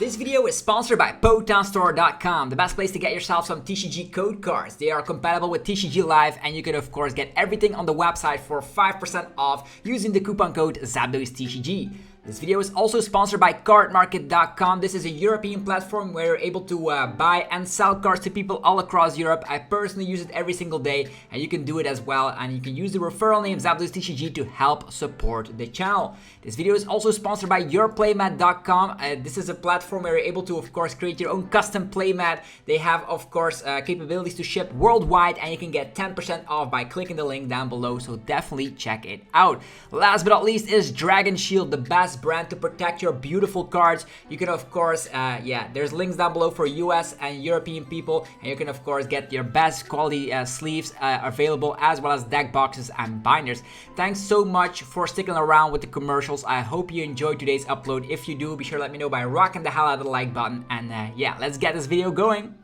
This video is sponsored by PotownStore.com, the best place to get yourself some TCG code cards. They are compatible with TCG Live, and you can of course get everything on the website for 5% off using the coupon code ZapDoesTCG. This video is also sponsored by Cardmarket.com. This is a European platform where you're able to buy and sell cards to people all across Europe. I personally use it every single day, and you can do it as well. And you can use the referral name ZapDoesTCG to help support the channel. This video is also sponsored by YourPlaymat.com. This is a platform where you're able to, of course, create your own custom playmat. They have, of course, capabilities to ship worldwide, and you can get 10% off by clicking the link down below. So definitely check it out. Last but not least is Dragon Shield, the best brand to protect your beautiful cards. You can of course there's links down below for US and European people, and you can of course get your best quality sleeves available, as well as deck boxes and binders. Thanks so much for sticking around with the commercials. I hope you enjoyed today's upload. If you do, be sure to let me know by rocking the hell out of the like button, and let's get this video going.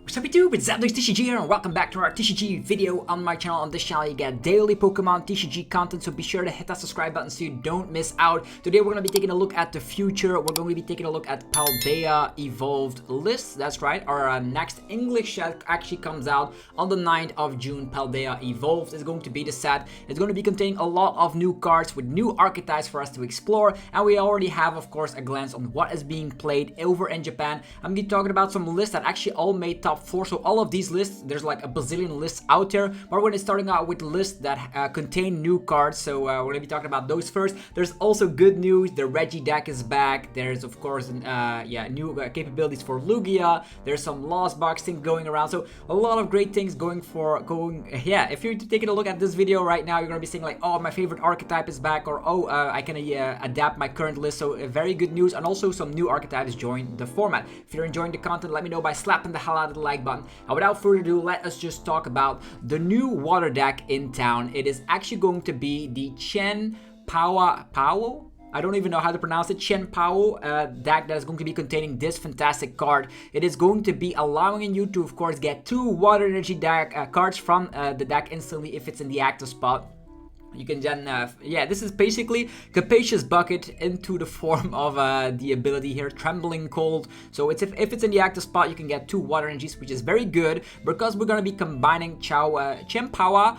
What's up YouTube, it's ZapDoesTCG here, and welcome back to our TCG video on my channel. On this channel you get daily Pokemon TCG content, so be sure to hit that subscribe button so you don't miss out. Today we're going to be taking a look at the future. We're going to be taking a look at Paldea Evolved list. That's right, our next English set actually comes out on the 9th of June. Paldea Evolved is going to be the set. It's going to be containing a lot of new cards with new archetypes for us to explore, and we already have of course a glance on what is being played over in Japan. I'm going to be talking about some lists that actually all made top 4. So all of these lists, there's like a bazillion lists out there, but we're going to be starting out with lists that contain new cards. So we're going to be talking about those first. There's also good news. The Regi deck is back. There's of course new capabilities for Lugia. There's some Lost Box things going around. So a lot of great things if you're taking a look at this video right now, you're going to be saying like, oh, my favorite archetype is back, or oh, I can adapt my current list. So very good news, and also some new archetypes join the format. If you're enjoying the content, let me know by slapping the hell out of the like button. And without further ado, let us just talk about the new water deck in town. It is actually going to be the Chien-Pao. I don't even know how to pronounce it. Chien-Pao deck that is going to be containing this fantastic card. It is going to be allowing you to, of course, get 2 water energy deck cards from the deck instantly if it's in the active spot. You can then, this is basically Capacious Bucket into the form of the ability here, Trembling Cold. So it's if it's in the active spot, you can get 2 water energies, which is very good because we're going to be combining Chien-Pao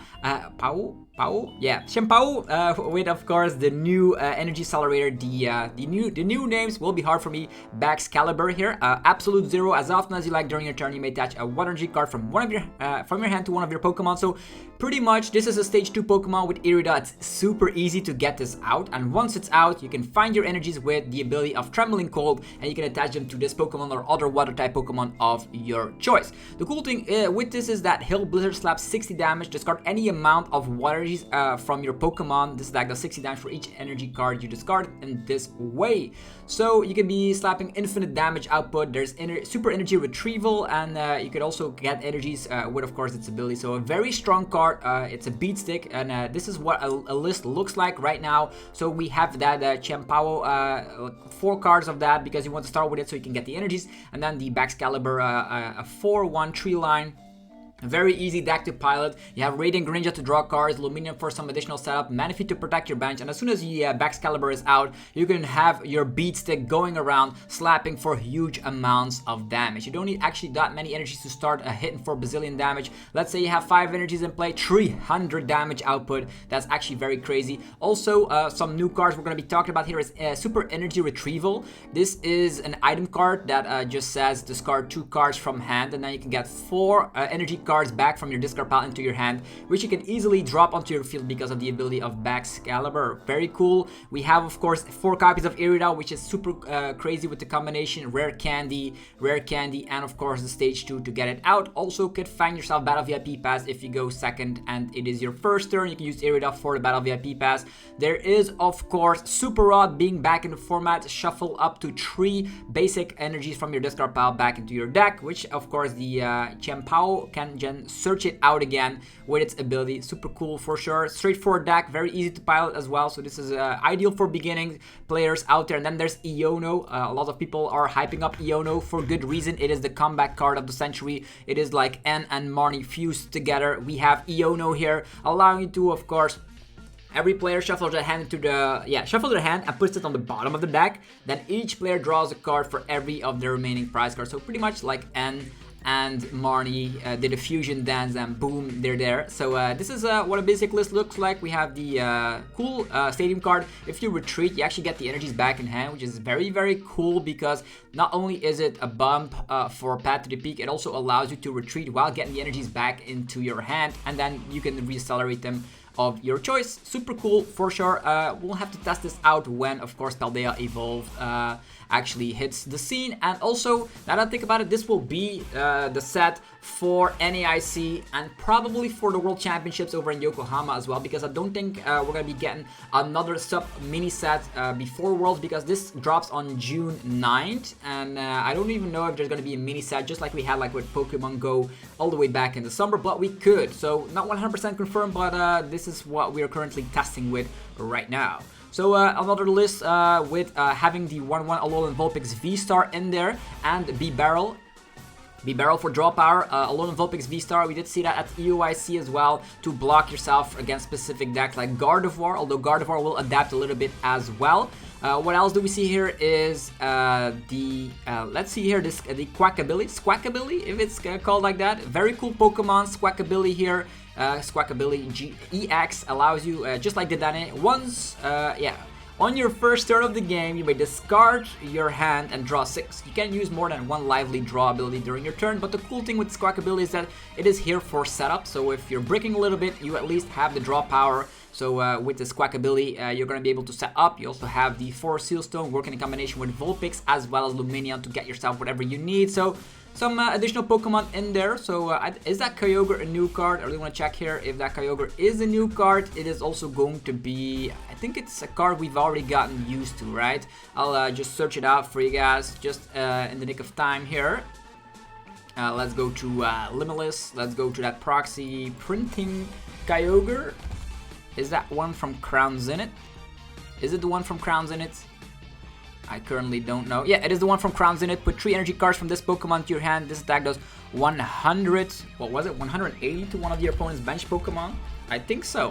with of course the new energy accelerator. The new names will be hard for me. Excalibur here, Absolute Zero. As often as you like during your turn, you may attach a water energy card from your hand to one of your Pokemon. So pretty much this is a stage 2 Pokemon with Irida. It's super easy to get this out, and once it's out, you can find your energies with the ability of Trembling Cold, and you can attach them to this Pokemon or other water type Pokemon of your choice. The cool thing with this is that Hail Blizzard slaps 60 damage. Discard any amount of water energies from your Pokemon. This deck does 60 damage for each energy card you discard in this way. So you can be slapping infinite damage output. There's super energy retrieval, and you could also get energies with of course its ability. So a very strong card. It's a beat stick, and this is what a list looks like right now. So we have that Chien-Pao, 4 cards of that because you want to start with it so you can get the energies, and then the Excalibur, a 4/1 tree line. A very easy deck to pilot. You have Radiant Greninja to draw cards, Luminium for some additional setup, Manaphy to protect your bench, and as soon as the Excalibur is out, you can have your beat stick going around slapping for huge amounts of damage. You don't need actually that many energies to start hitting for bazillion damage. Let's say you have 5 energies in play, 300 damage output. That's actually very crazy. Also, some new cards we're going to be talking about here is Super Energy Retrieval. This is an item card that just says discard 2 cards from hand, and then you can get 4 energy cards back from your discard pile into your hand, which you can easily drop onto your field because of the ability of Excalibur. Very cool. We have of course 4 copies of Irida, which is super crazy with the combination rare candy, and of course the stage 2 to get it out. Also could find yourself Battle VIP Pass if you go second and it is your first turn. You can use Irida for the Battle VIP Pass. There is of course Super Rod being back in the format. Shuffle up to 3 basic energies from your discard pile back into your deck, which of course the Chien-Pao can gen, search it out again with its ability. Super cool for sure. Straightforward deck, very easy to pilot as well. So this is ideal for beginning players out there. And then there's Iono. A lot of people are hyping up Iono for good reason. It is the comeback card of the century. It is like N and Marnie fused together. We have Iono here, allowing you to, of course, every player shuffles their hand shuffles their hand and puts it on the bottom of the deck. Then each player draws a card for every of the remaining prize cards. So pretty much like N and Marnie did a fusion dance, and boom, they're there. So this is what a basic list looks like. We have the cool stadium card. If you retreat, you actually get the energies back in hand, which is very, very cool, because not only is it a bump for Path to the Peak, it also allows you to retreat while getting the energies back into your hand, and then you can reaccelerate them of your choice. Super cool for sure. We'll have to test this out when, of course, Paldea Evolved actually hits the scene. And also, now that I think about it, this will be the set for NAIC and probably for the World Championships over in Yokohama as well, because I don't think we're going to be getting another Sup mini set before Worlds, because this drops on June 9th, and I don't even know if there's going to be a mini set, just like we had like with Pokemon Go all the way back in the summer, but we could. So not 100% confirmed, but this is what we are currently testing with right now. So another list with having the 1/1 Alolan Vulpix VSTAR in there, and B-Barrel. B-Barrel for draw power, Alolan Vulpix VSTAR. We did see that at EUIC as well, to block yourself against specific decks like Gardevoir, although Gardevoir will adapt a little bit as well. What else do we see here is let's see here, the Squawkabilly, if it's called like that. Very cool Pokemon, Squawkabilly here. Squawkabilly EX allows you, just like the Dane, once, on your first turn of the game, you may discard your hand and draw 6. You can use more than one lively draw ability during your turn, but the cool thing with Squawkabilly is that it is here for setup, so if you're bricking a little bit, you at least have the draw power. So with the Squawkabilly, you're going to be able to set up. You also have the 4 Sealstone working in combination with Vulpix as well as Lumineon to get yourself whatever you need. So some additional Pokemon in there. So is that Kyogre a new card? I really want to check here if that Kyogre is a new card. It is also going to be, I think it's a card we've already gotten used to, right? I'll just search it out for you guys just in the nick of time here. Let's go to Limitless. Let's go to that proxy printing Kyogre. Is that one from Crown Zenith? Is it the one from Crown Zenith? I currently don't know. Yeah, it is the one from Crown Zenith. Put 3 energy cards from this Pokemon to your hand. This attack does 100, what was it? 180 to one of your opponent's bench Pokemon? I think so,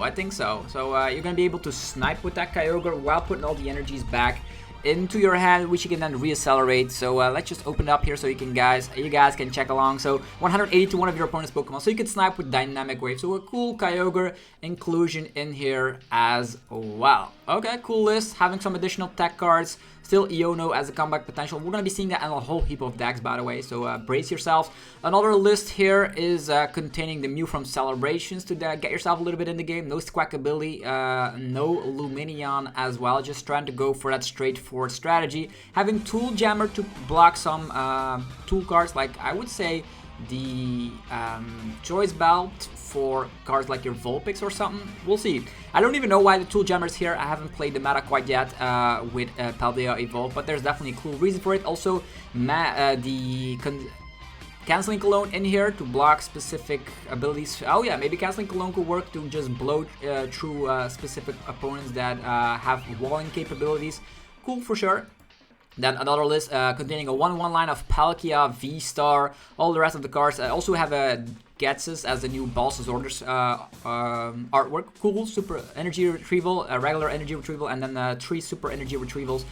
So you're going to be able to snipe with that Kyogre while putting all the energies back into your hand, which you can then reaccelerate. So let's just open it up here so you guys can check along. So 180 to one of your opponent's Pokemon, so you can snipe with Dynamic Wave. So a cool Kyogre inclusion in here as well. Okay, cool list. Having some additional tech cards. Still Iono as a comeback potential. We're going to be seeing that in a whole heap of decks, by the way, so brace yourselves. Another list here is containing the Mew from Celebrations to get yourself a little bit in the game. No Squawkabilly, no Lumineon as well. Just trying to go for that straightforward strategy. Having Tool Jammer to block some tool cards, like I would say the Choice Belt for cards like your Vulpix or something. We'll see. I don't even know why the Tool Jammer's here. I haven't played the meta quite yet with Paldea Evolved, but there's definitely a cool reason for it. Also, the Canceling Cologne in here to block specific abilities. Oh yeah, maybe Canceling Cologne could work to just blow through specific opponents that have walling capabilities. Cool for sure. Then another list containing a 1/1 line of Palkia, VSTAR, all the rest of the cards. I also have a Getsus as the new Boss's Orders artwork. Cool, super energy retrieval, regular energy retrieval, and then 3 super energy retrievals.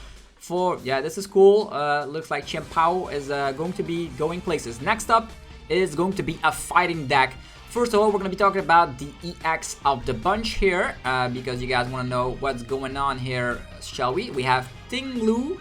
Yeah, this is cool. Looks like Chien-Pao is going to be going places. Next up is going to be a fighting deck. First of all, we're going to be talking about the EX of the bunch here, because you guys want to know what's going on here, shall we? We have Ting-Lu.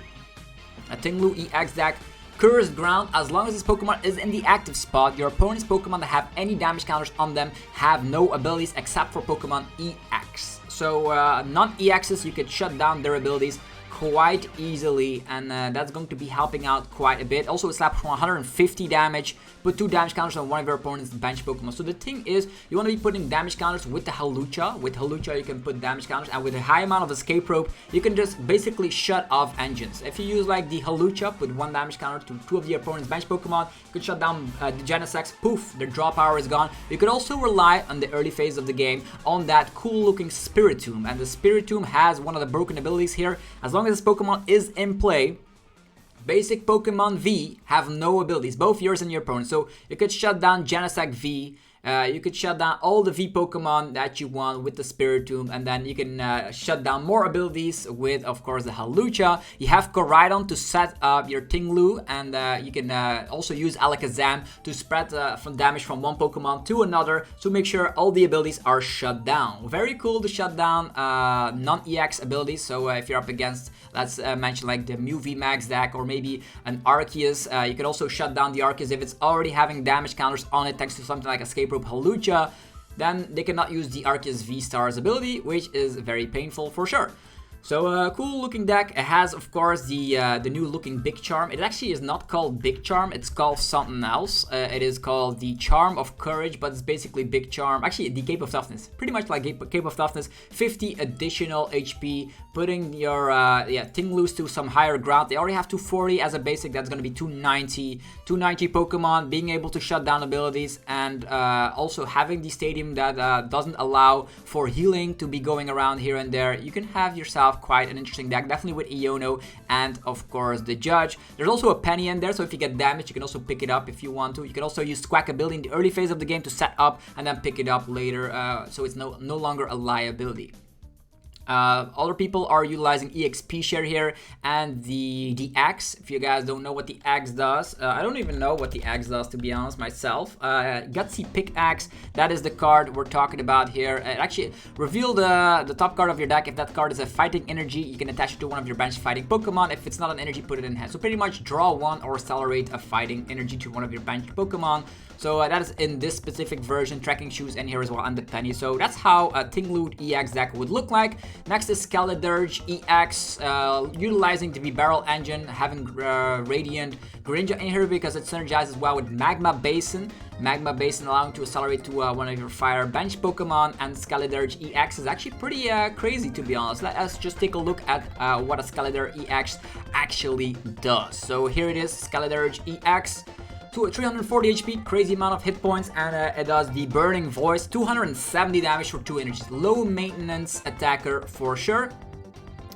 A Ting-Lu EX deck, Cursed Ground. As long as this Pokemon is in the active spot, your opponent's Pokemon that have any damage counters on them have no abilities except for Pokemon EX. So non-EXs, you could shut down their abilities. quite easily, and that's going to be helping out quite a bit. Also, it slaps for 150 damage, put 2 damage counters on one of your opponent's bench Pokemon. So the thing is, you want to be putting damage counters with the Hawlucha. With Hawlucha, you can put damage counters, and with a high amount of escape rope, you can just basically shut off engines. If you use like the Hawlucha, put 1 damage counter to 2 of the opponent's bench Pokemon, you can shut down the Genesects, poof, their draw power is gone. You could also rely on the early phase of the game on that cool looking Spiritomb, and the Spiritomb has one of the broken abilities here. As long as this Pokemon is in play, basic Pokemon V have no abilities, both yours and your opponent. So you could shut down Genesect V, you could shut down all the V Pokemon that you want with the Spiritomb, and then you can shut down more abilities with, of course, the Hawlucha. You have Miraidon to set up your Ting-Lu, and you can also use Alakazam to spread from damage from one Pokemon to another to make sure all the abilities are shut down. Very cool to shut down non-EX abilities. So if you're up against, let's mention like the Mew VMAX deck or maybe an Arceus, you can also shut down the Arceus if it's already having damage counters on it thanks to something like Escape Rope Hawlucha. Then they cannot use the Arceus VSTAR's ability, which is very painful for sure. So cool looking deck. It has, of course, the new looking Big Charm. It actually is not called Big Charm, it's called something else. It is called the Charm of Courage, but it's basically Big Charm. Actually, the Cape of Toughness, pretty much like Cape of Toughness. 50 additional HP, putting your Ting-Lus to some higher ground. They already have 240 as a basic, that's going to be 290. 290 Pokemon, being able to shut down abilities, and also having the stadium that doesn't allow for healing to be going around here and there. You can have yourself quite an interesting deck, definitely with Iono and of course the Judge. There's also a penny in there, so if you get damaged, you can also pick it up if you want to. You can also use Squawkabilly in the early phase of the game to set up and then pick it up later, so it's no longer a liability. Other people are utilizing EXP share here and the Axe. If you guys don't know what the Axe does, I don't even know what the Axe does, to be honest myself. Gutsy Pickaxe, that is the card we're talking about here. Actually, reveal the top card of your deck. If that card is a fighting energy, you can attach it to one of your bench fighting Pokemon. If it's not an energy, put it in hand. So pretty much draw one or accelerate a fighting energy to one of your bench Pokemon. So that is in this specific version. Tracking Shoes in here as well, and the penny. So that's how a Ting-Lu EX deck would look like. Next is Skeledirge EX, utilizing the V-Barrel engine, having Radiant Greninja in here because it synergizes well with Magma Basin. Magma Basin allowing to accelerate to one of your fire bench Pokemon, and Skeledirge EX is actually pretty crazy, to be honest. Let us just take a look at what a Skeledirge EX actually does. So here it is, Skeledirge EX. 340 HP, crazy amount of hit points, and it does the Burning Voice, 270 damage for 2 energies. Low maintenance attacker for sure.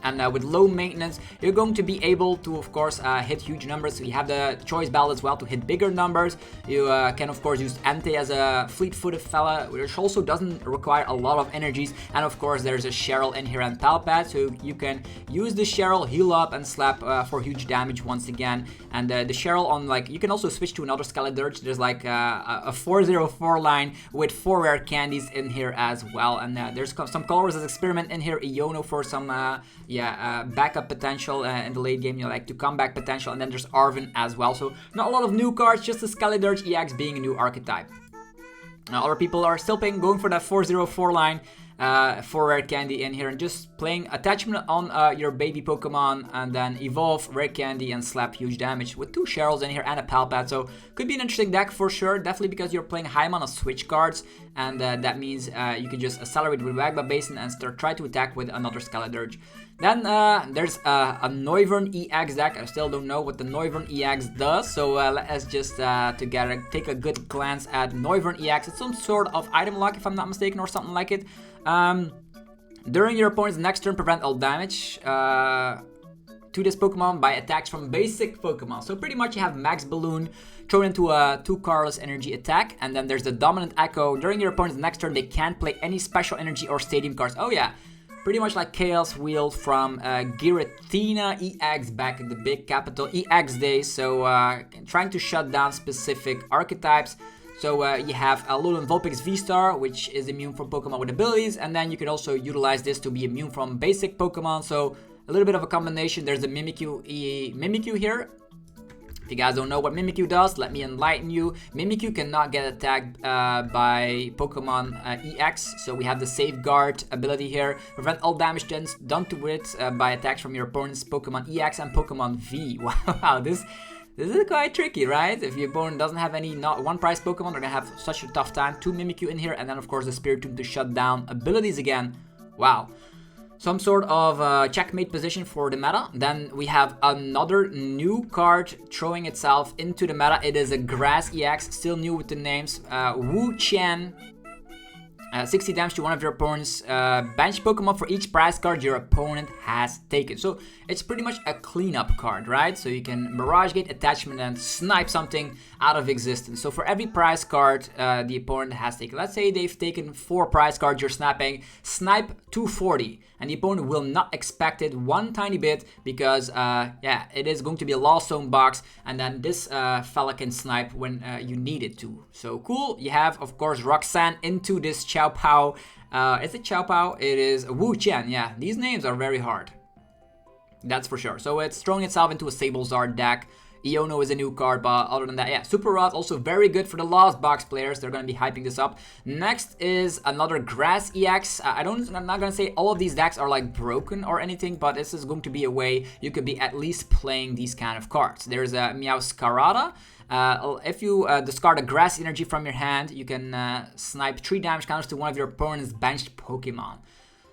And with low maintenance, you're going to be able to, of course, hit huge numbers. So you have the choice bell as well to hit bigger numbers. You can, of course, use Entei as a fleet-footed fella, which also doesn't require a lot of energies. And, of course, there's a Cheryl in here and Palpad, so you can use the Cheryl, heal up, and slap for huge damage once again. And the Cheryl on, like, you can also switch to another Skeledirge. There's, like, a 404 line with 4 rare candies in here as well. And there's some colors as experiment in here. Iono for some... backup potential in the late game, like to comeback potential, and then there's Arven as well. So not a lot of new cards, just the Skeledirge EX being a new archetype. Now other people are still going for that 404 line, 4 rare candy in here, and just playing attachment on your baby Pokemon, and then evolve rare candy and slap huge damage with 2 Cheryls in here and a Palpad. So could be an interesting deck for sure, definitely because you're playing high amount of switch cards, and that means you can just accelerate with Magma Basin and try to attack with another Skeledirge. Then there's a Noivern EX deck. I still don't know what the Noivern EX does, so let's just together take a good glance at Noivern EX. It's some sort of item lock, if I'm not mistaken, or something like it. During your opponent's next turn, prevent all damage to this Pokemon by attacks from basic Pokemon. So pretty much you have Max Balloon thrown into a 2 Carless energy attack, and then there's the Dominant Echo. During your opponent's next turn, they can't play any special energy or stadium cards. Oh yeah. Pretty much like Chaos Wheel from Giratina EX back in the big capital EX days. So trying to shut down specific archetypes. So you have Alolan Vulpix V-Star, which is immune from Pokemon with abilities. And then you can also utilize this to be immune from basic Pokemon. So a little bit of a combination. There's the Mimikyu here. If you guys don't know what Mimikyu does, let me enlighten you. Mimikyu cannot get attacked by Pokemon EX, so we have the Safeguard ability here. Prevent all damage done to it by attacks from your opponent's Pokemon EX and Pokemon V. Wow, this is quite tricky, right? If your opponent doesn't have any not one prize Pokemon, they're gonna have such a tough time. 2 Mimikyu in here, and then of course the Spiritomb to shut down abilities again. Wow. Some sort of checkmate position for the meta. Then we have another new card throwing itself into the meta. It is a Grass EX, still new with the names. Wo-Chien. 60 damage to one of your opponent's bench Pokemon for each prize card your opponent has taken. So it's pretty much a cleanup card, right? So you can Mirage Gate attachment and snipe something out of existence. So for every prize card the opponent has taken, let's say they've taken 4 prize cards you're snapping, snipe 240. And the opponent will not expect it one tiny bit because, yeah, it is going to be a Lost Zone box. And then this fella can snipe when you need it to. So cool. You have, of course, Roxanne into this Chien-Pao. Is it Chien-Pao? It is Wo-Chien. Yeah, these names are very hard. That's for sure. So it's throwing itself into a Sablezard deck. Iono is a new card, but other than that, yeah, Super Rod also very good for the Lost Box players. They're going to be hyping this up. Next is another Grass EX. I'm not going to say all of these decks are like broken or anything, but this is going to be a way you could be at least playing these kind of cards. There's a Meowscarada. If you discard a Grass Energy from your hand, you can snipe 3 damage counters to one of your opponent's benched Pokemon.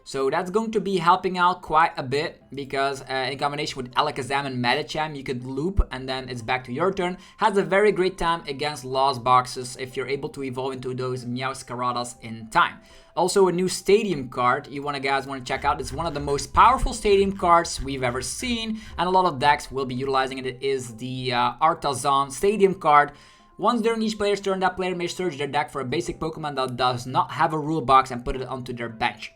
So that's going to be helping out quite a bit because in combination with Alakazam and Medicham, you could loop and then it's back to your turn. Has a very great time against Lost Boxes if you're able to evolve into those Meowscaradas in time. Also a new Stadium card you guys want to check out. It's one of the most powerful Stadium cards we've ever seen and a lot of decks will be utilizing it. It is the Artisan Stadium card. Once during each player's turn, that player may search their deck for a basic Pokemon that does not have a rule box and put it onto their bench.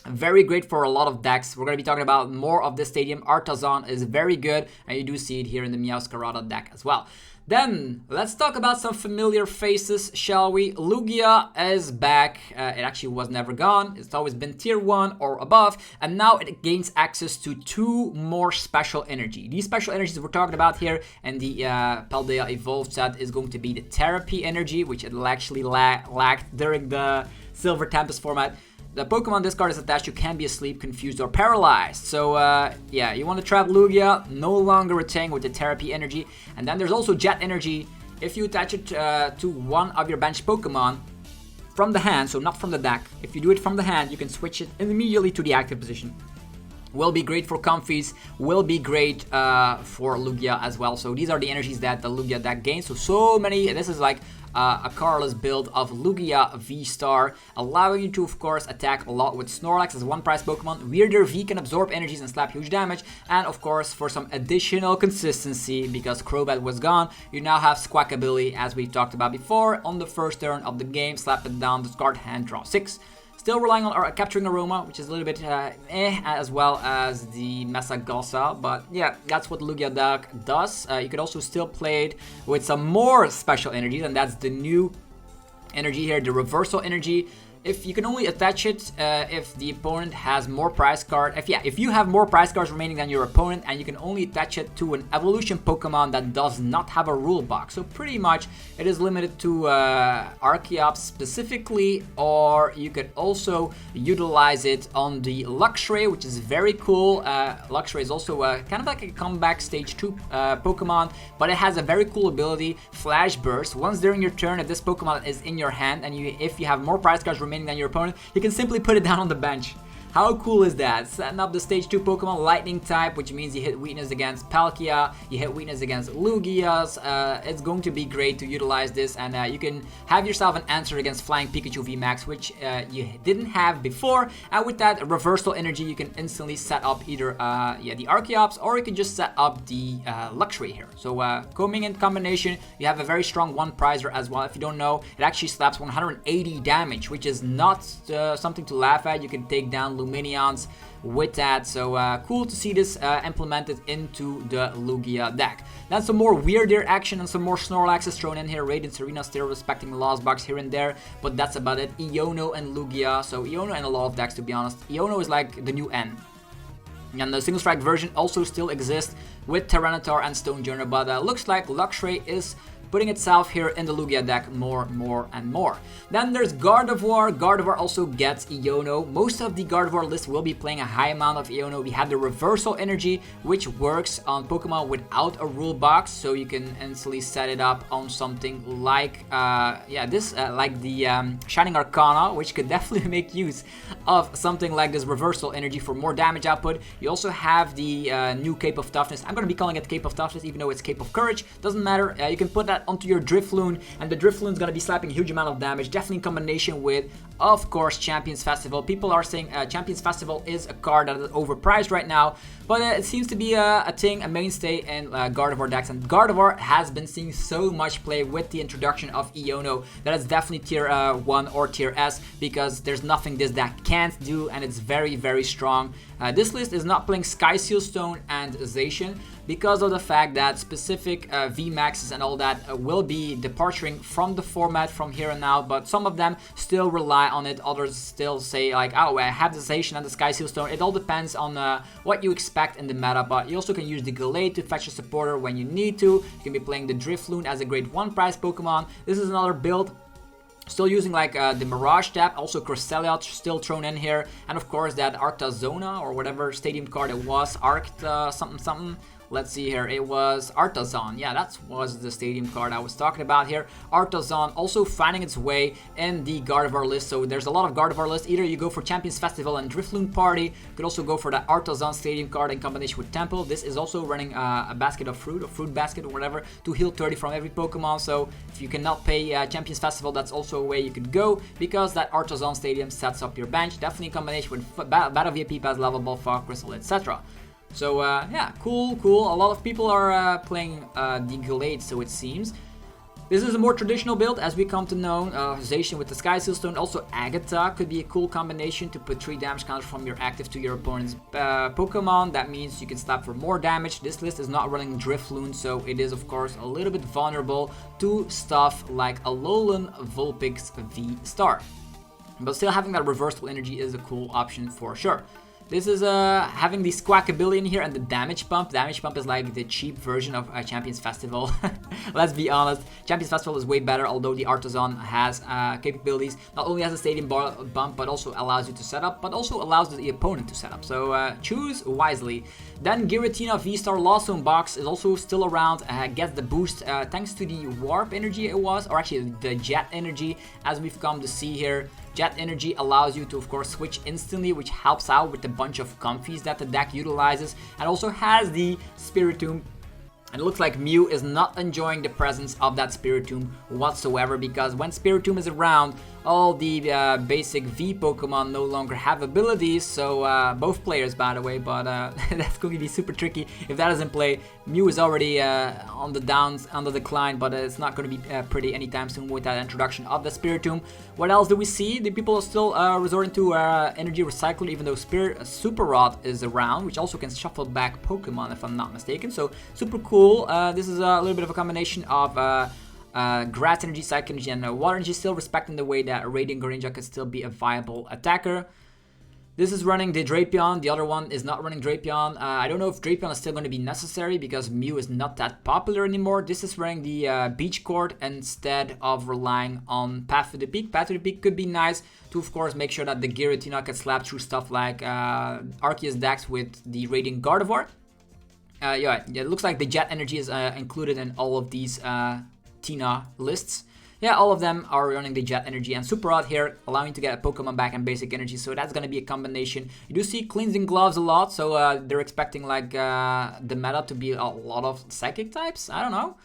Very great for a lot of decks. We're going to be talking about more of this Stadium. Artisan is very good, and you do see it here in the Meowscarada deck as well. Then, let's talk about some familiar faces, shall we? Lugia is back. It actually was never gone. It's always been tier 1 or above, and now it gains access to 2 more special energy. These special energies we're talking about here in the Paldea Evolved set is going to be the Therapy energy, which it actually lacked during the Silver Tempest format. The Pokemon this card is attached to can be asleep, confused, or paralyzed. So, yeah, you want to trap Lugia, no longer retain with the Therapy energy. And then there's also Jet energy. If you attach it to one of your bench Pokemon from the hand, so not from the deck. If you do it from the hand, you can switch it immediately to the active position. Will be great for Comfeys, will be great for Lugia as well. So these are the energies that the Lugia deck gains. So many, this is like a Carlos build of Lugia VSTAR, allowing you to, of course, attack a lot with Snorlax as one prize Pokemon. Weirder V can absorb energies and slap huge damage. And, of course, for some additional consistency, because Crobat was gone, you now have Squawkabilly, as we talked about before, on the first turn of the game. Slap it down, discard, hand, draw 6. Still relying on Capturing Aroma, which is a little bit as well as the Mesagosa. But yeah, that's what Lugia deck does. You could also still play it with some more special energies, and that's the new energy here, the Reversal energy. If you can only attach it if the opponent has more prize cards. If you have more prize cards remaining than your opponent, and you can only attach it to an evolution Pokemon that does not have a rule box. So pretty much it is limited to Arceus specifically, or you could also utilize it on the Luxray, which is very cool. Luxray is also kind of like a comeback stage 2 Pokemon, but it has a very cool ability, Flash Burst. Once during your turn, if this Pokemon is in your hand, and if you have more prize cards remaining than your opponent, you can simply put it down on the bench. How cool is that? Setting up the stage 2 Pokemon Lightning type, which means you hit weakness against Palkia, you hit weakness against Lugias. It's going to be great to utilize this, and you can have yourself an answer against Flying Pikachu VMAX, which you didn't have before. And with that Reversal energy, you can instantly set up either the Archeops, or you can just set up the Luxray here. So coming in combination, you have a very strong one prizer as well. If you don't know, it actually slaps 180 damage, which is not something to laugh at. You can take down Luminions with that, so cool to see this implemented into the Lugia deck. Then some more weirder action and some more Snorlaxes thrown in here. Raiden, Serena still respecting the Lost Box here and there, but that's about it. Iono and Lugia, so Iono and a lot of decks, to be honest. Iono is like the new N. And the single strike version also still exists with Tyranitar and Stonjourner, but looks like Luxray is putting itself here in the Lugia deck more and more. Then there's Gardevoir. Gardevoir also gets Iono. Most of the Gardevoir list will be playing a high amount of Iono. We have the Reversal Energy, which works on Pokemon without a rule box, so you can instantly set it up on something like, like the Shining Arcana, which could definitely make use of something like this Reversal Energy for more damage output. You also have the new Cape of Toughness. I'm going to be calling it Cape of Toughness, even though it's Cape of Courage. Doesn't matter. You can put that onto your Drifloon, and the Drifloon is going to be slapping a huge amount of damage, definitely in combination with, of course, Champions Festival. People are saying Champions Festival is a card that is overpriced right now, but it seems to be a thing, a mainstay in Gardevoir decks, and Gardevoir has been seeing so much play with the introduction of Iono that it's definitely tier 1 or tier S, because there's nothing this deck can't do, and it's very strong. This list is not playing Sky Seal Stone and Zacian because of the fact that specific VMAXs and all that will be departing from the format from here on out, but some of them still rely on it. Others still say like, oh, I have the Zacian and the Sky Seal Stone. It all depends on what you expect in the meta, but you also can use the Gallade to fetch a supporter when you need to. You can be playing the Drifloon as a grade 1 prize Pokemon. This is another build still using like the Mirage Tap, also Cresselia still thrown in here, and of course that Artazona or whatever stadium card it was, something. Let's see here, it was Artazon. Yeah, that was the stadium card I was talking about here. Artazon also finding its way in the Gardevoir list. So there's a lot of Gardevoir lists. Either you go for Champions Festival and Drifloon Party. You could also go for that Artazon stadium card in combination with Temple. This is also running a basket of fruit, or fruit basket or whatever, to heal 30 from every Pokemon. So if you cannot pay Champions Festival, that's also a way you could go, because that Artazon stadium sets up your bench. Definitely in combination with Battle VIP Pass, Level Ball, Fog Crystal, etc. So yeah, cool. A lot of people are playing the Gallade, so it seems. This is a more traditional build, as we come to know. Zacian with the Sky Seal Stone, also Agatha could be a cool combination to put 3 damage counters from your active to your opponent's Pokemon. That means you can slap for more damage. This list is not running Drifloon, so it is of course a little bit vulnerable to stuff like Alolan Vulpix V-Star. But still, having that reversal energy is a cool option for sure. This is having the Squawkabilly in here and the Damage Pump. Damage Pump is like the cheap version of Champions Festival. Let's be honest. Champions Festival is way better, although the Artazon has capabilities. Not only has a Stadium Bump, but also allows you to set up, but also allows the opponent to set up. So choose wisely. Then Giratina V-Star Lost Box is also still around. Gets the boost thanks to the Warp Energy it was, or actually the Jet Energy, as we've come to see here. Jet Energy allows you to, of course, switch instantly, which helps out with the bunch of Comfeys that the deck utilizes, and also has the Spiritomb. And it looks like Mew is not enjoying the presence of that Spiritomb whatsoever, because when Spiritomb is around, all the basic V Pokemon no longer have abilities. So both players, by the way, but that's going to be super tricky if that is in play. Mew is already on the downs, on the decline, but it's not going to be pretty anytime soon with that introduction of the Spiritomb. What else do we see? The people are still resorting to Energy Recycler, even though Super Rod is around, which also can shuffle back Pokemon if I'm not mistaken. So super cool. This is a little bit of a combination of Grass Energy, Psychic Energy, and Water Energy, still respecting the way that Radiant Greninja could still be a viable attacker. This is running the Drapion, the other one is not running Drapion. I don't know if Drapion is still going to be necessary because Mew is not that popular anymore. This is running the Beach Court instead of relying on Path to the Peak. Path to the Peak could be nice to, of course, make sure that the Giratina can slap through stuff like Arceus Dex with the Radiant Gardevoir. Yeah, it looks like the Jet Energy is included in all of these Tina lists. Yeah, all of them are running the Jet Energy, and Super Rod here, allowing you to get a Pokemon back and basic energy, so that's going to be a combination. You do see Cleansing Gloves a lot, so they're expecting like the meta to be a lot of Psychic types, I don't know.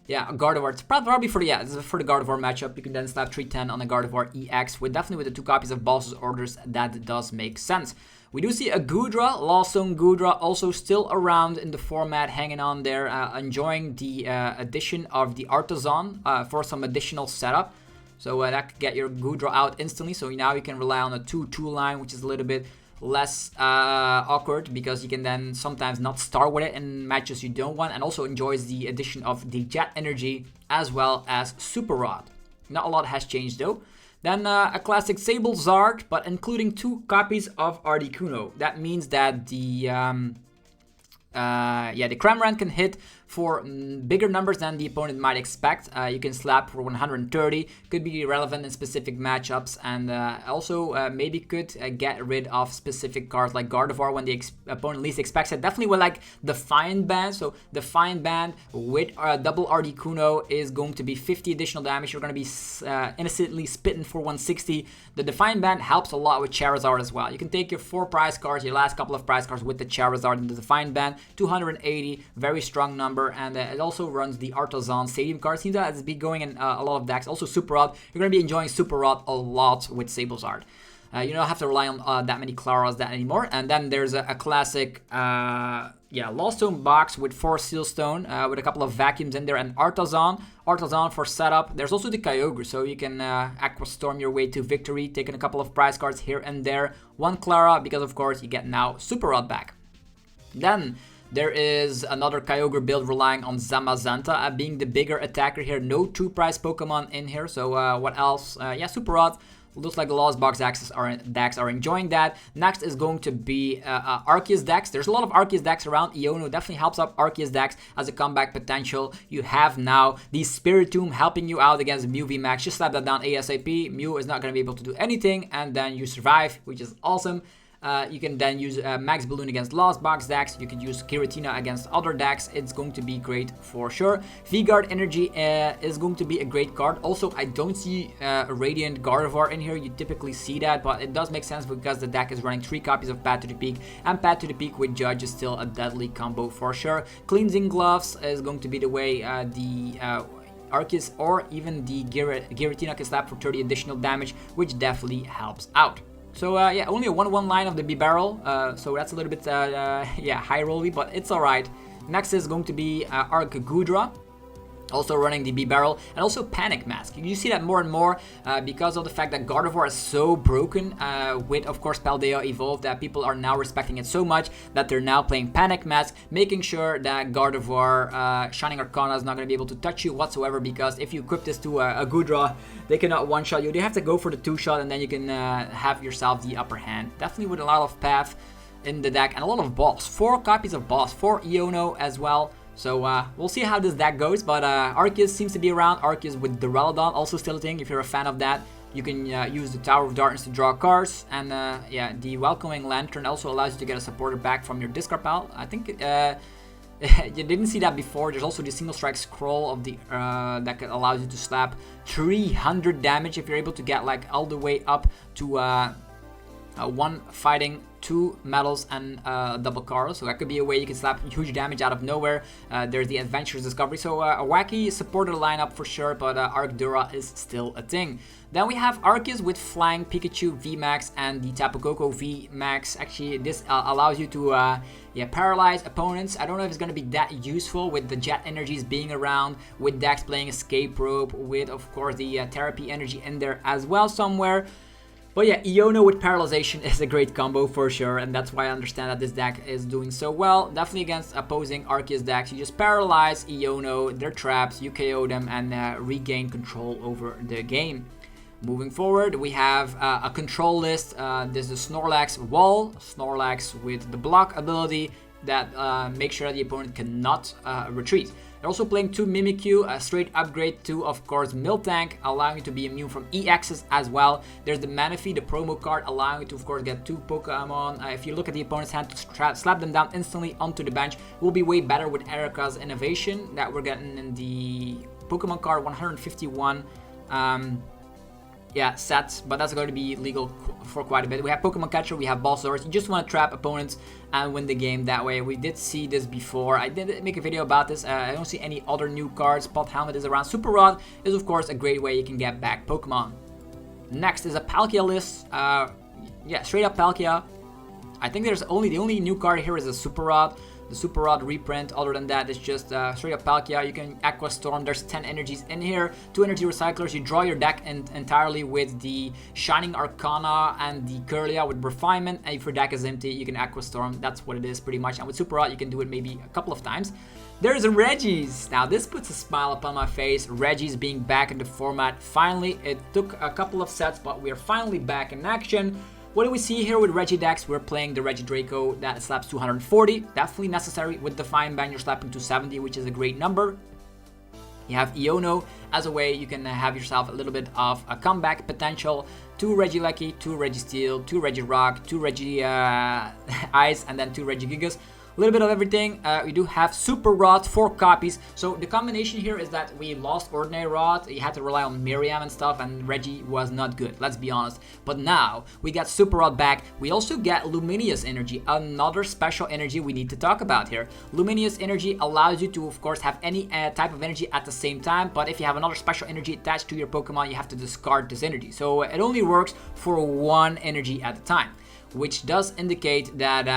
Yeah, Gardevoir, it's probably for the, this is for the Gardevoir matchup. You can then slap 310 on the Gardevoir EX, with definitely with the 2 copies of Boss's Orders, that does make sense. We do see a Goodra, Lost Zone Goodra, also still around in the format, hanging on there, enjoying the addition of the Artazon for some additional setup. So that could get your Goodra out instantly, so now you can rely on a 2-2 line, which is a little bit less awkward, because you can then sometimes not start with it in matches you don't want, and also enjoys the addition of the Jet Energy as well as Super Rod. Not a lot has changed though. Then a classic Sablezard, but including 2 copies of Articuno. That means that the Cramorant can hit for bigger numbers than the opponent might expect. You can slap for 130, could be relevant in specific matchups, and also maybe could get rid of specific cards like Gardevoir when the opponent least expects it. Definitely with like Defiant Band, so Defiant Band with double Articuno is going to be 50 additional damage. You're going to be innocently spitting for 160. The Defiant Band helps a lot with Charizard as well. You can take your 4 prize cards, your last couple of prize cards with the Charizard and the Defiant Band, 280, very strong number. And it also runs the Artisan Stadium card. Seems that it's been going in a lot of decks. Also Super Rod. You're going to be enjoying Super Rod a lot with Sablezard. You don't have to rely on that many Claras that anymore. And then there's a classic Lost Zone box with 4 Sealstone with a couple of vacuums in there and Artisan for setup. There's also the Kyogre, so you can Aqua Storm your way to victory, taking a couple of prize cards here and there. 1 Clara, because of course you get now Super Rod back. Then there is another Kyogre build relying on Zamazenta being the bigger attacker here. No 2 prize Pokemon in here. So what else? Super Rod. Looks like the Lost Box decks are enjoying that. Next is going to be Arceus decks. There's a lot of Arceus decks around. Iono definitely helps out Arceus decks as a comeback potential. You have now the Spiritomb helping you out against Mew VMAX. Just slap that down ASAP. Mew is not going to be able to do anything, and then you survive, which is awesome. You can then use Max Balloon against Lost Box decks. You can use Giratina against other decks. It's going to be great for sure. V-Guard Energy is going to be a great card. Also, I don't see Radiant Gardevoir in here. You typically see that, but it does make sense because the deck is running 3 copies of Path to the Peak, and Path to the Peak with Judge is still a deadly combo for sure. Cleansing Gloves is going to be the way Arceus or even the Giratina can slap for 30 additional damage, which definitely helps out. So only a 1/1 line of the B-Barrel, so that's a little bit high rolly, but it's alright. Next is going to be Goodra, also running the B-Barrel, and also Panic Mask. You see that more and more because of the fact that Gardevoir is so broken with, of course, Paldea Evolved, that people are now respecting it so much that they're now playing Panic Mask, making sure that Gardevoir Shining Arcana is not going to be able to touch you whatsoever, because if you equip this to a Goodra, they cannot one-shot you. They have to go for the 2-shot, and then you can have yourself the upper hand. Definitely with a lot of path in the deck, and a lot of Boss. 4 copies of Boss, 4 Iono as well. So we'll see how this deck goes, but Arceus seems to be around. Arceus with Duraludon, also still a thing if you're a fan of that. You can use the Tower of Darkness to draw cards, and the Welcoming Lantern also allows you to get a supporter back from your discard pile. I think you didn't see that before. There's also the Single Strike Scroll of the that allows you to slap 300 damage if you're able to get like all the way up to 1 fighting, 2 metals, and double card. So that could be a way you can slap huge damage out of nowhere. There's the Adventurous Discovery. So a wacky supporter lineup for sure, but Arcdura is still a thing. Then we have Arceus with Flying Pikachu VMAX and the Tapu Koko VMAX. Actually, this allows you to paralyze opponents. I don't know if it's going to be that useful with the Jet Energies being around, with Dex playing Escape Rope, with, of course, the Therapy Energy in there as well somewhere. But yeah, Iono with Paralyzation is a great combo for sure, and that's why I understand that this deck is doing so well. Definitely against opposing Arceus decks, you just paralyze Iono, their traps, you KO them, and regain control over the game. Moving forward, we have a control list. This is Snorlax Wall, Snorlax with the block ability that makes sure that the opponent cannot retreat. They're also playing 2 Mimikyu, a straight upgrade to, of course, Miltank, allowing you to be immune from EXs as well. There's the Manaphy, the promo card, allowing you to, of course, get 2 Pokemon. If you look at the opponent's hand, to slap them down instantly onto the bench, will be way better with Erika's Innovation that we're getting in the Pokemon card 151. Sets, but that's going to be legal for quite a bit. We have Pokemon Catcher, we have Balsaurus. You just want to trap opponents and win the game that way. We did see this before. I did make a video about this. I don't see any other new cards. Pot Helmet is around. Super Rod is, of course, a great way you can get back Pokemon. Next is a Palkia list. Straight up Palkia. I think there's the only new card here is a Super Rod. the Super Rod reprint. Other than that, it's just straight up Palkia. You can Aqua Storm. There's 10 energies in here, 2 energy recyclers. You draw your deck entirely with the Shining Arcana and the Kirlia with Refinement, and if your deck is empty, you can Aqua Storm. That's what it is pretty much, and with Super Rod, you can do it maybe a couple of times. There's a Regis. Now this puts a smile upon my face. Regis being back in the format. Finally, it took a couple of sets, but we're finally back in action. What do we see here with Regidex? We're playing the Regidraco that slaps 240. Definitely necessary. With Define Band, you're slapping 270, which is a great number. You have Iono as a way you can have yourself a little bit of a comeback potential. 2 Regieleki, 2 Registeel, 2 Regirock, 2 Ice, and then 2 Regigigas. A little bit of everything. We do have Super Rod, 4 copies. So the combination here is that we lost Ordinary Rod. You had to rely on Miriam and stuff, and Reggie was not good, let's be honest. But now we got Super Rod back. We also get Luminous Energy, another special energy we need to talk about here. Luminous Energy allows you to, of course, have any type of energy at the same time, but if you have another special energy attached to your Pokemon, you have to discard this energy. So it only works for 1 energy at a time, which does indicate that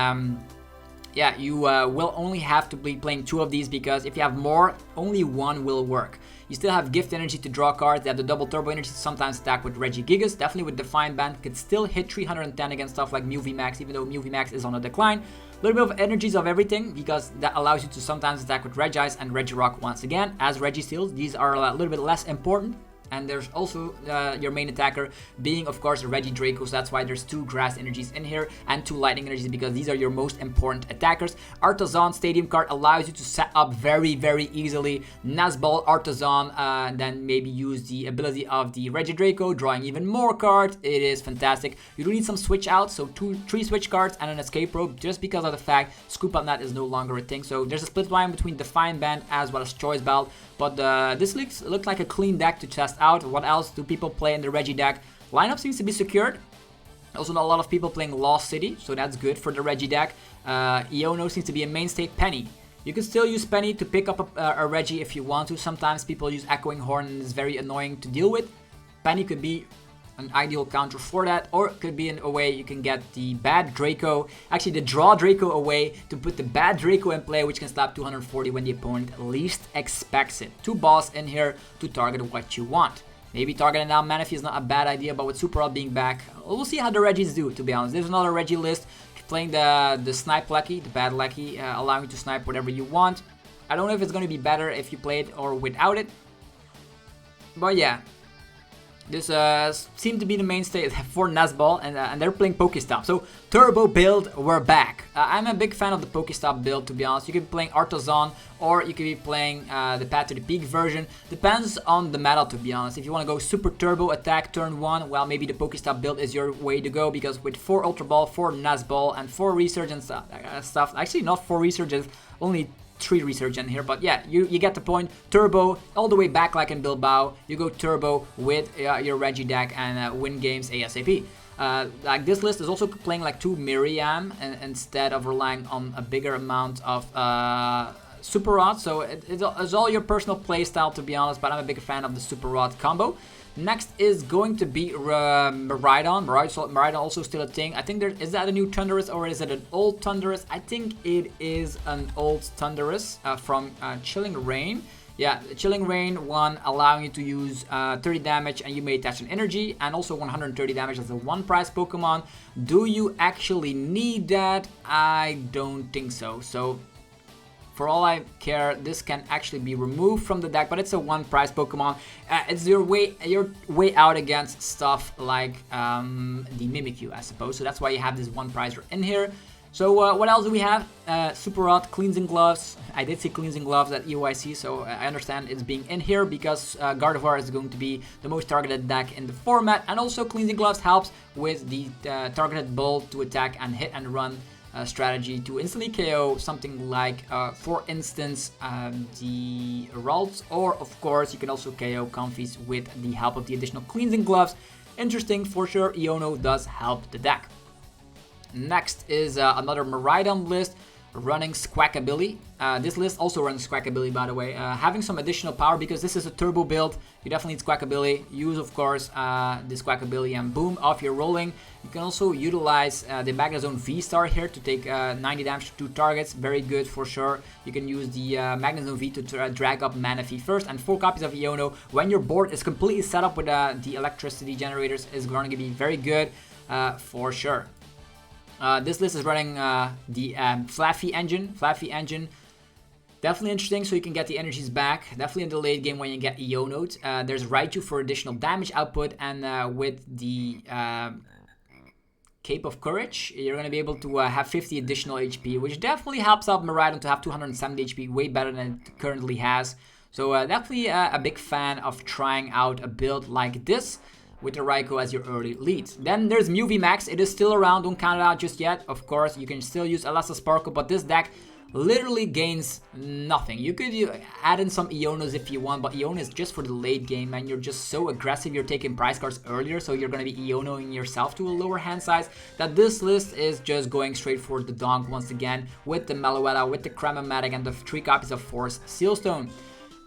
yeah, you will only have to be playing 2 of these, because if you have more, only 1 will work. You still have Gift Energy to draw cards. They have the double Turbo Energy to sometimes attack with Regigigas. Definitely with Define Band, could still hit 310 against stuff like Mew VMAX, even though Mew VMAX is on a decline. A little bit of energies of everything, because that allows you to sometimes attack with Regice and Regirock once again. As Registeels, these are a little bit less important. And there's also your main attacker being, of course, Regidraco, so that's why there's 2 grass energies in here and 2 lightning energies, because these are your most important attackers. Artisan Stadium card allows you to set up very, very easily Nazball, Artisan, then maybe use the ability of the Regidraco, drawing even more cards. It is fantastic. You do need some switch outs, so 3 switch cards and an escape rope, just because of the fact Scoop Up Net is no longer a thing. So there's a split line between Define Band as well as Choice Belt. But this looks like a clean deck to test out. What else do people play in the Regi deck? Lineup seems to be secured. Also, not a lot of people playing Lost City, so that's good for the Regi deck. Iono seems to be a mainstay. Penny. You can still use Penny to pick up a Regi if you want to. Sometimes people use Echoing Horn and it's very annoying to deal with. Penny could be an ideal counter for that, or it could be in a way you can get the bad Draco, actually the draw Draco away to put the bad Draco in play, which can slap 240 when the opponent least expects it. 2 balls in here to target what you want. Maybe targeting down Manaphy is not a bad idea, but with Super Rod being back, we'll see how the Regis do, to be honest. There's another Regi list, playing the Snipe Lucky, the bad Lucky, allowing you to snipe whatever you want. I don't know if it's going to be better if you play it or without it, but yeah. This seemed to be the mainstay for Nazball, and they're playing Pokestop. So Turbo build, we're back. I'm a big fan of the Pokestop build, to be honest. You could be playing Artisan, or you could be playing the Path to the Peak version. Depends on the meta, to be honest. If you want to go super turbo attack turn 1, well, maybe the Pokestop build is your way to go, because with 4 Ultra Ball, 4 Nazball, and 4 Resurgence stuff. Actually, not 4 Resurgence, only 3 Resurgent here, but yeah, you get the point. Turbo all the way back like in Bilbao. You go turbo with your Regi deck and win games ASAP. Like this list is also playing like 2 Miriam instead of relying on a bigger amount of Super Rod. So it's all your personal playstyle, to be honest, but I'm a big fan of the Super Rod combo. Next is going to be Miraidon. Miraidon also still a thing. I think is that a new Thundurus or is it an old Thundurus? I think it is an old Thundurus from Chilling Rain. Yeah, Chilling Rain 1 allowing you to use 30 damage and you may attach an energy, and also 130 damage as a 1 prize Pokemon. Do you actually need that? I don't think so. So for all I care, this can actually be removed from the deck, but it's a 1 prize Pokemon. It's your way out against stuff like the Mimikyu, I suppose. So that's why you have this 1 prizer in here. So what else do we have? Super Rod, Cleansing Gloves. I did see Cleansing Gloves at EOIC, so I understand it's being in here because Gardevoir is going to be the most targeted deck in the format. And also Cleansing Gloves helps with the targeted ball to attack and hit and run strategy to instantly KO something like, for instance, the Ralts, or of course you can also KO Comfeys with the help of the additional Cleansing Gloves. Interesting for sure. Iono does help the deck. Next is another Miraidon list. running Squawkabilly. This list also runs Squawkabilly, by the way. Having some additional power because this is a turbo build. You definitely need Squawkabilly. Use, of course, this Squawkabilly and boom, off you're rolling. You can also utilize the Magnezone V-Star here to take 90 damage to 2 targets. Very good for sure. You can use the Magnezone V to drag up Manaphy first, and 4 copies of Iono. When your board is completely set up with the electricity generators is going to be very good for sure. This list is running the Flaffy engine. Definitely interesting, so you can get the energies back. Definitely in the late game when you get Iono'd. There's Raichu for additional damage output, and with the Cape of Courage, you're going to be able to have 50 additional HP, which definitely helps out Miraidon to have 270 HP, way better than it currently has. So definitely a big fan of trying out a build like this with the Raikou as your early lead. Then there's Mew VMAX. It is still around, don't count it out just yet. Of course, you can still use Alessa Sparkle, but this deck literally gains nothing. You could add in some Ionos if you want, but Iono is just for the late game, and you're just so aggressive. You're taking prize cards earlier, so you're going to be Ionoing yourself to a lower hand size, that this list is just going straight for the donk once again with the Meloetta, with the Cram-O-Matic, and the 3 copies of Force Sealstone.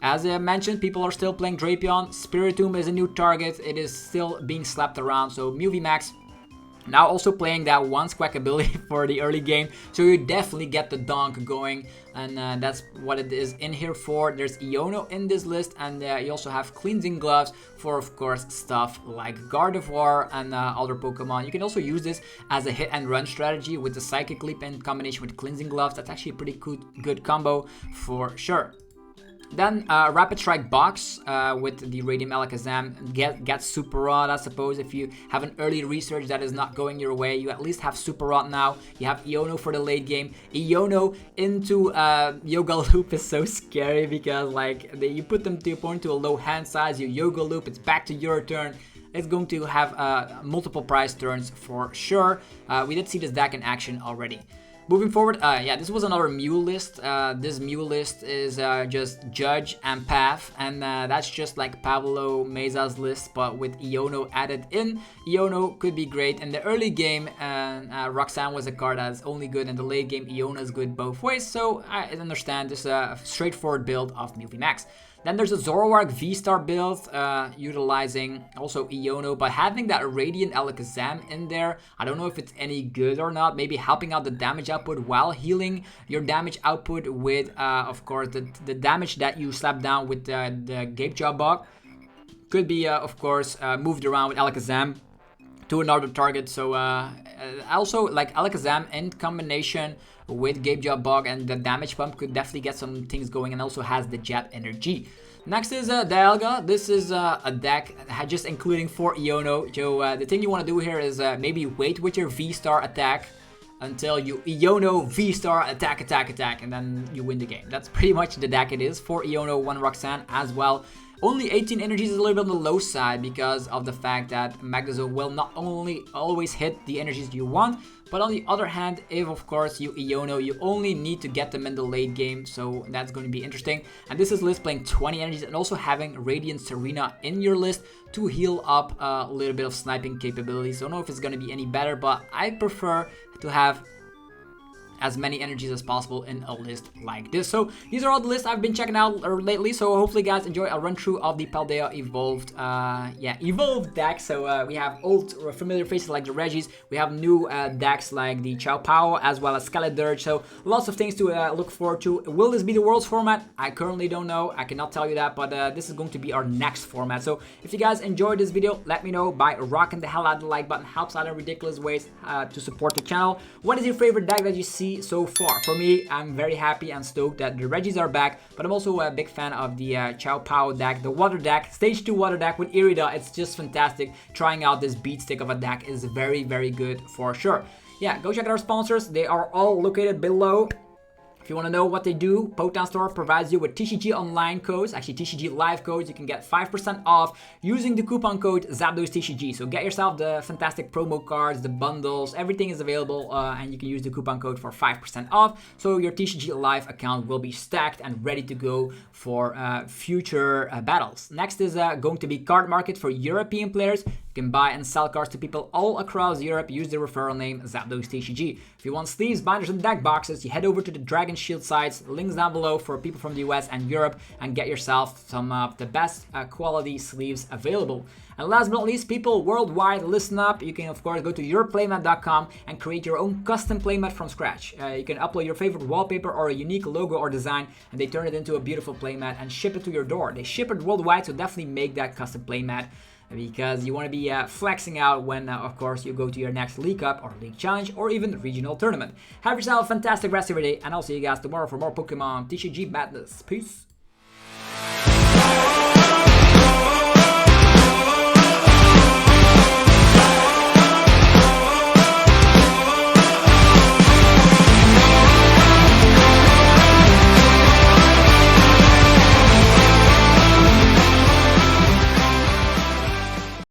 As I mentioned, people are still playing Drapion. Spiritomb is a new target. It is still being slapped around, so Mew VMAX now also playing that one Squawkabilly for the early game, so you definitely get the donk going, and that's what it is in here for. There's Iono in this list, and you also have Cleansing Gloves for, of course, stuff like Gardevoir and other Pokemon. You can also use this as a hit and run strategy with the Psychic Leap in combination with Cleansing Gloves. That's actually a pretty good combo for sure. Then Rapid Strike Box with the Radium Alakazam. Get Super Rod, I suppose. If you have an early research that is not going your way, you at least have Super Rod now. You have Iono for the late game. Iono into Yoga Loop is so scary because like you put them to your opponent to a low hand size, you Yoga Loop, it's back to your turn. It's going to have multiple prize turns for sure. We did see this deck in action already. Moving forward, yeah, this was another Mew list. This Mew list is just Judge and Path, and that's just like Pablo Meza's list, but with Iono added in. Iono could be great in the early game, and Roxanne was a card that's only good in the late game. Iono is good both ways, so I understand this is a straightforward build of Mew VMAX. Then there's a Zoroark V-Star build, utilizing also Iono, but having that Radiant Alakazam in there, I don't know if it's any good or not. Maybe helping out the damage output while healing your damage output with, of course, the damage that you slap down with the Gape-Jaw Bug. Could be, of course, moved around with Alakazam to another target. So also like Alakazam in combination with Gape-Jaw Bug and the damage pump could definitely get some things going, and also has the Jet Energy. Next is Dialga. This is a deck just including 4 Iono. So the thing you want to do here is maybe wait with your V-Star attack until you Iono V-Star attack, and then you win the game. That's pretty much the deck it is. 4 Iono, 1 Roxanne as well. Only 18 energies is a little bit on the low side because of the fact that Magnezone will not only always hit the energies you want, but on the other hand, if of course you Iono, you only need to get them in the late game, so that's going to be interesting. And this is list playing 20 energies and also having Radiant Serena in your list to heal up a little bit of sniping capabilities. Don't know if it's going to be any better, but I prefer to have as many energies as possible in a list like this. So these are all the lists I've been checking out lately, so hopefully guys enjoy a run through of the Paldea Evolved Evolved deck. So we have old familiar faces like the Regis, we have new decks like the Chien-Pao as well as Skeledirge, so lots of things to look forward to. Will this be the Worlds format? I currently don't know, I cannot tell you that, but this is going to be our next format. So if you guys enjoyed this video, let me know by rocking the hell out of the like button. Helps out in ridiculous ways to support the channel. What is your favorite deck that you see so far? For me, I'm very happy and stoked that the Regis are back, but I'm also a big fan of the Chien-Pao deck, the water deck, stage 2 water deck with Irida. It's just fantastic. Trying out this beat stick of a deck is very, very good for sure. Yeah, go check out our sponsors. They are all located below. If you want to know what they do, Potan Store provides you with TCG online codes, actually TCG live codes. You can get 5% off using the coupon code ZapDoseTCG. So get yourself the fantastic promo cards, the bundles, everything is available, and you can use the coupon code for 5% off. So your TCG live account will be stacked and ready to go for future battles. Next is going to be Card Market for European players. You can buy and sell cards to people all across Europe. Use the referral name TCG. If you want sleeves, binders, and deck boxes, you head over to the Dragon Shield sites, links down below for people from the US and Europe, and get yourself some of the best quality sleeves available. And last but not least, people worldwide, listen up. You can, of course, go to yourplaymat.com and create your own custom playmat from scratch. You can upload your favorite wallpaper or a unique logo or design, and they turn it into a beautiful playmat and ship it to your door. They ship it worldwide, so definitely make that custom playmat, because you want to be flexing out when, of course, you go to your next League Cup or League Challenge or even regional tournament. Have yourself a fantastic rest of your day, and I'll see you guys tomorrow for more Pokemon TCG madness. Peace.